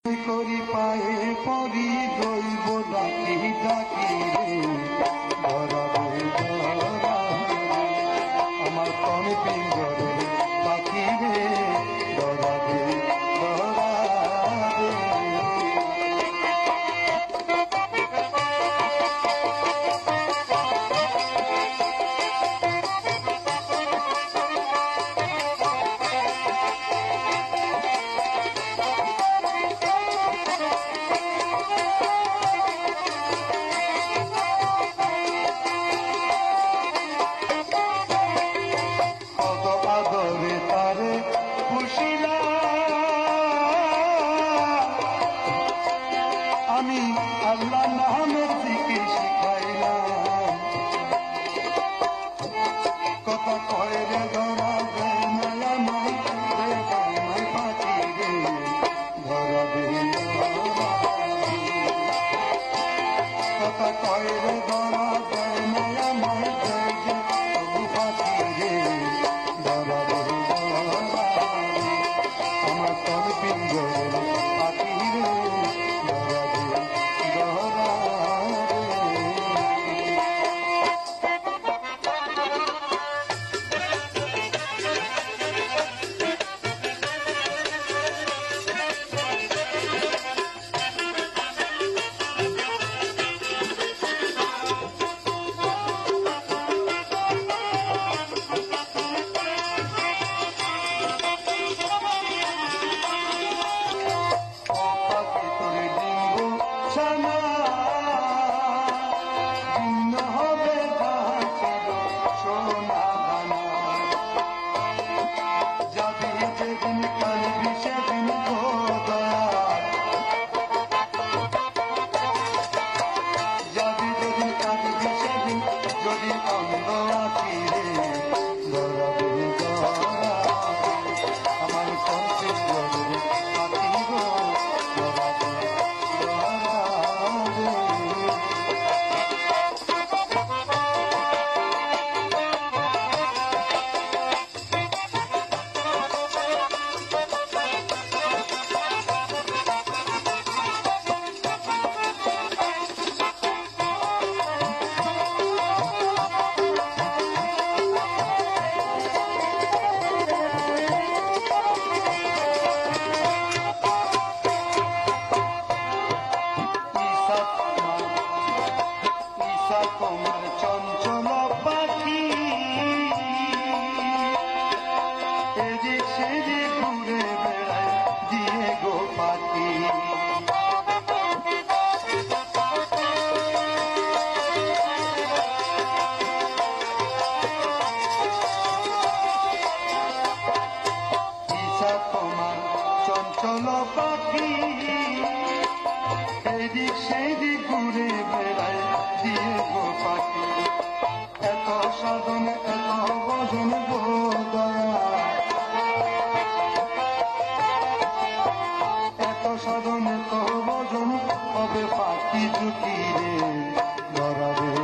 করি পায়ে পরি দৈব ডাকি ডাকি রে ধরাবে ধরা আমার কোন পিঞ্জরে পাখি রে ধরাবে ধরা আমি আল্লাহ নামের জিকির শিখাইলাম কথা কয় রে ধরা মায়া মাই মাই পাখি রে ধরাবে কথা কয় রে ধরা মায়া মাই পাখি রে ধরাবে আমার তোর পিঞ্জরে পাখি রে তোমার চঞ্চল পাখি এদিক সেদিক ঘুরে বেড়ায় দিয়ে গো পাখি তোমার চঞ্চল পাখি এদিক সেদিক ঘুরে বেড়ায় দিয়ে গো পাখি এত সাধন এত ভজন গো দয়া এত সাধন এত ভজন হবে পাখি জুটি রে ধরাবে